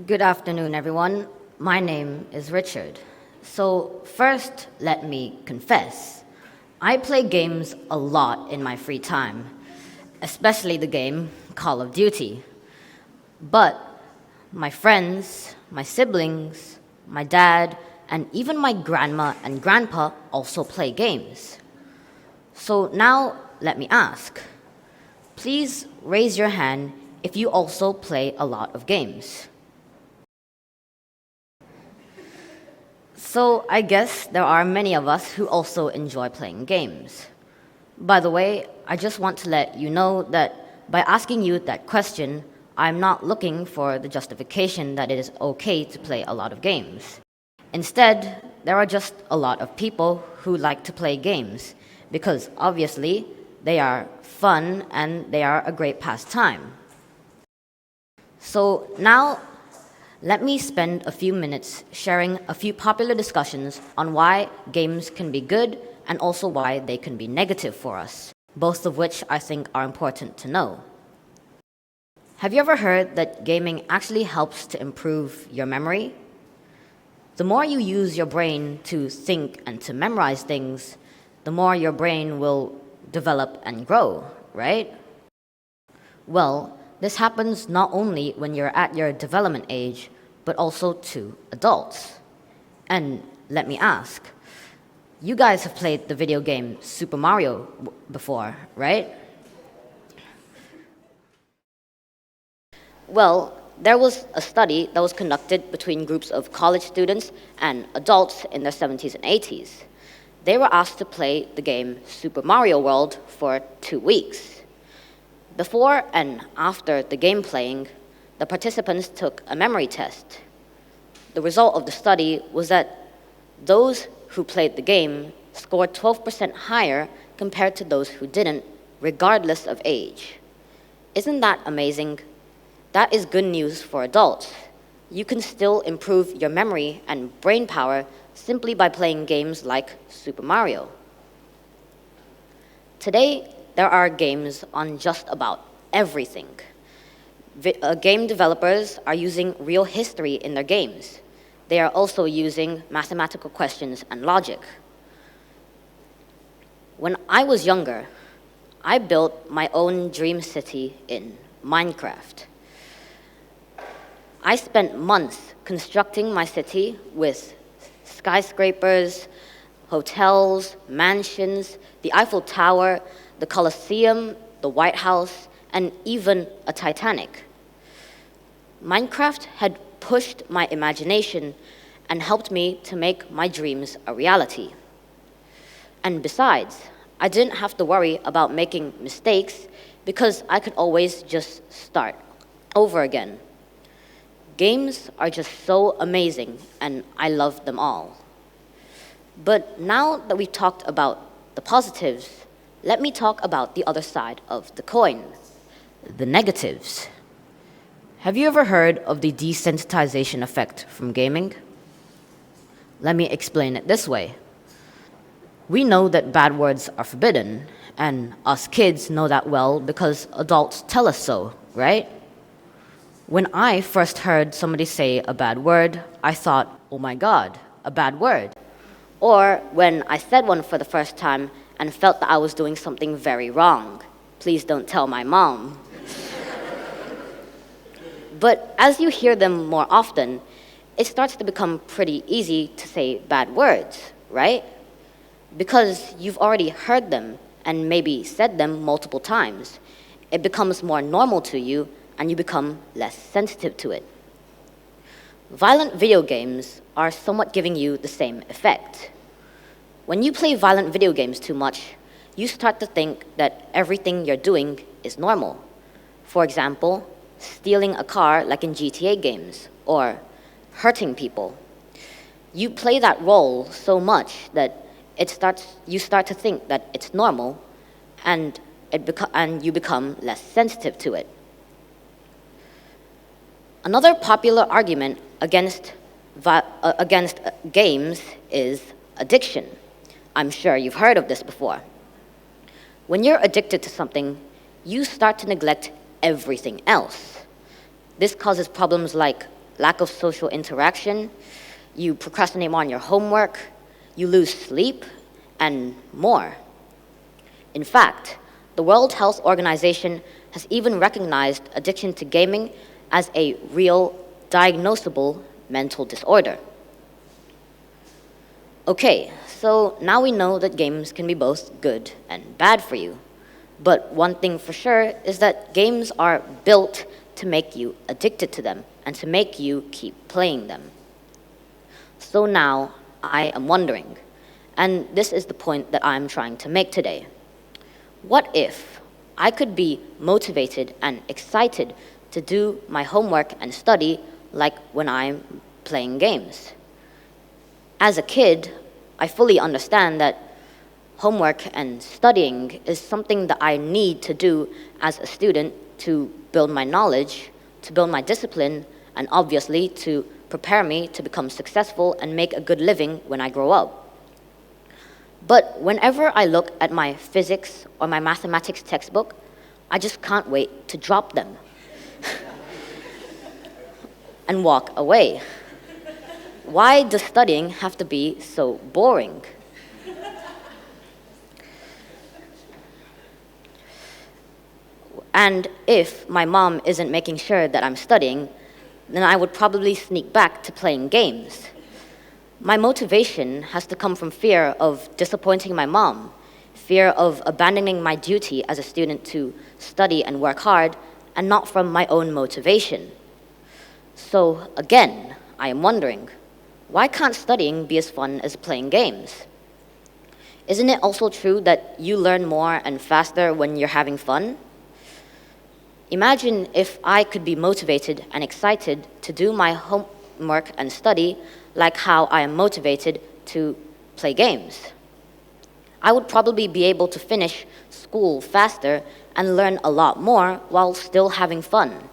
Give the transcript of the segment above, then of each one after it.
Good afternoon, everyone. My name is Richard. So, first, let me confess. I play games a lot in my free time, especially the game Call of Duty. But my friends, my siblings, my dad, and even my grandma and grandpa also play games. So now, let me ask. Please raise your hand if you also play a lot of games. So I guess there are many of us who also enjoy playing games. By the way, I just want to let you know that by asking you that question, I'm not looking for the justification that it is okay to play a lot of games. Instead, there are just a lot of people who like to play games because obviously they are fun and they are a great pastime. So now, let me spend a few minutes sharing a few popular discussions on why games can be good and also why they can be negative for us, both of which I think are important to know. Have you ever heard that gaming actually helps to improve your memory? The more you use your brain to think and to memorize things, the more your brain will develop and grow, right? Well, this happens not only when you're at your development age, but also to adults. And let me ask, you guys have played the video game Super Mario before, right? Well, there was a study that was conducted between groups of college students and adults in their 70s and 80s. They were asked to play the game Super Mario World for 2 weeks. Before and after the game playing, the participants took a memory test. The result of the study was that those who played the game scored 12% higher compared to those who didn't, regardless of age. Isn't that amazing? That is good news for adults. You can still improve your memory and brain power simply by playing games like Super Mario. Today, there are games on just about everything. Game developers are using real history in their games. They are also using mathematical questions and logic. When I was younger, I built my own dream city in Minecraft. I spent months constructing my city with skyscrapers, hotels, mansions, the Eiffel Tower, the Colosseum, the White House, and even a Titanic. Minecraft had pushed my imagination and helped me to make my dreams a reality. And besides, I didn't have to worry about making mistakes because I could always just start over again. Games are just so amazing, and I love them all. But now that we've talked about the positives, let me talk about the other side of the coin, the negatives. Have you ever heard of the desensitization effect from gaming? Let me explain it this way. We know that bad words are forbidden, and us kids know that well because adults tell us so, right? When I first heard somebody say a bad word, I thought, oh my God, a bad word. Or when I said one for the first time and felt that I was doing something very wrong. Please don't tell my mom. But as you hear them more often, it starts to become pretty easy to say bad words, right? Because you've already heard them and maybe said them multiple times. It becomes more normal to you and you become less sensitive to it. Violent video games are somewhat giving you the same effect. When you play violent video games too much, you start to think that everything you're doing is normal. For example, stealing a car like in GTA games, or hurting people. You play that role so much that you start to think that it's normal, and you become less sensitive to it. Another popular argument against games is addiction. I'm sure you've heard of this before. When you're addicted to something, you start to neglect everything else. This causes problems like lack of social interaction, you procrastinate more on your homework, you lose sleep, and more. In fact, the World Health Organization has even recognized addiction to gaming as a real, diagnosable mental disorder. Okay, so now we know that games can be both good and bad for you. But one thing for sure is that games are built to make you addicted to them and to make you keep playing them. So now I am wondering, and this is the point that I'm trying to make today. What if I could be motivated and excited to do my homework and study like when I'm playing games? As a kid, I fully understand that homework and studying is something that I need to do as a student to build my knowledge, to build my discipline, and obviously to prepare me to become successful and make a good living when I grow up. But whenever I look at my physics or my mathematics textbook, I just can't wait to drop them and walk away. Why does studying have to be so boring? And if my mom isn't making sure that I'm studying, then I would probably sneak back to playing games. My motivation has to come from fear of disappointing my mom, fear of abandoning my duty as a student to study and work hard, and not from my own motivation. So again, I am wondering, why can't studying be as fun as playing games? Isn't it also true that you learn more and faster when you're having fun? Imagine if I could be motivated and excited to do my homework and study like how I am motivated to play games. I would probably be able to finish school faster and learn a lot more while still having fun.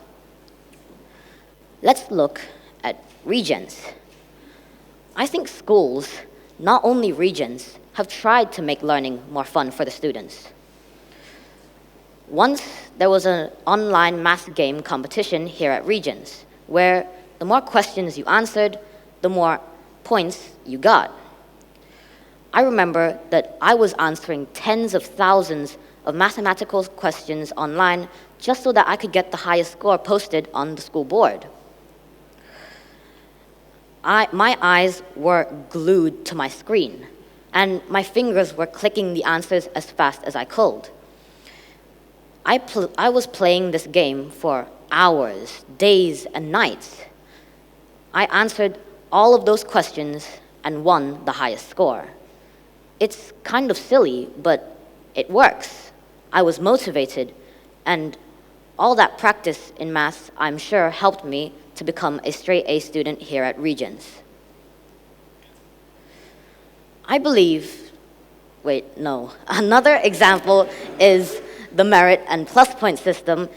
Let's look at Regents. I think schools, not only Regents, have tried to make learning more fun for the students. Once there was an online math game competition here at Regents, where the more questions you answered, the more points you got. I remember that I was answering tens of thousands of mathematical questions online just so that I could get the highest score posted on the school board. My eyes were glued to my screen, and my fingers were clicking the answers as fast as I could. I was playing this game for hours, days, and nights. I answered all of those questions and won the highest score. It's kind of silly, but it works. I was motivated, and all that practice in math, I'm sure, helped me to become a straight A student here at Regents. Another example is the merit and plus point system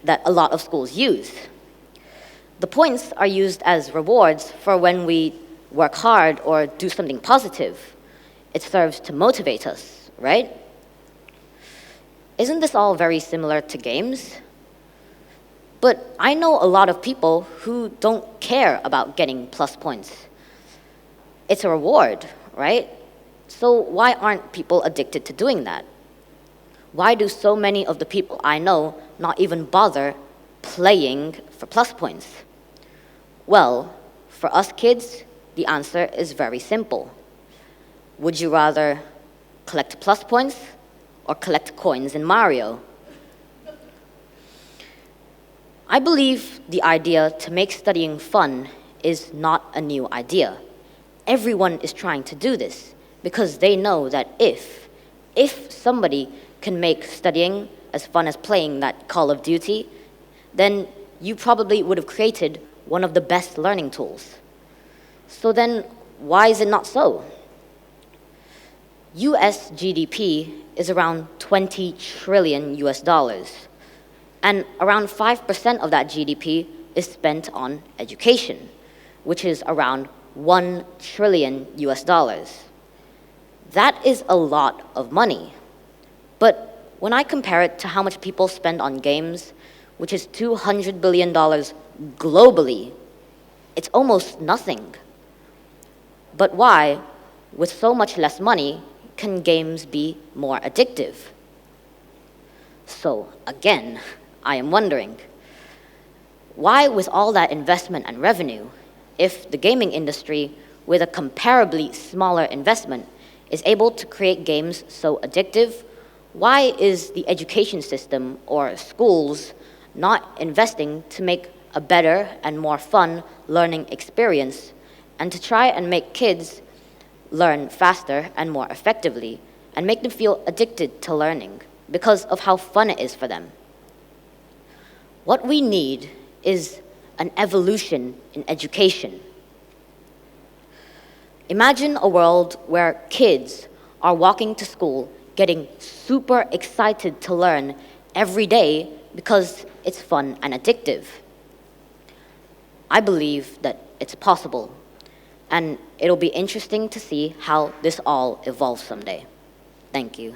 that a lot of schools use. The points are used as rewards for when we work hard or do something positive. It serves to motivate us, right? Isn't this all very similar to games? But I know a lot of people who don't care about getting plus points. It's a reward, right? So why aren't people addicted to doing that? Why do so many of the people I know not even bother playing for plus points? Well, for us kids, the answer is very simple. Would you rather collect plus points or collect coins in Mario? I believe the idea to make studying fun is not a new idea. Everyone is trying to do this because they know that if somebody can make studying as fun as playing that Call of Duty, then you probably would have created one of the best learning tools. So then, why is it not so? US GDP is around 20 trillion US dollars, and around 5% of that GDP is spent on education, which is around 1 trillion US dollars. That is a lot of money. But when I compare it to how much people spend on games, which is $200 billion globally, It's almost nothing. But why, with so much less money, can games be more addictive? So again, I am wondering, why with all that investment and revenue, if the gaming industry, with a comparably smaller investment, is able to create games so addictive, why is the education system or schools not investing to make a better and more fun learning experience and to try and make kids learn faster and more effectively and make them feel addicted to learning because of how fun it is for them? What we need is an evolution in education. Imagine a world where kids are walking to school getting super excited to learn every day because it's fun and addictive. I believe that it's possible, and it'll be interesting to see how this all evolves someday. Thank you.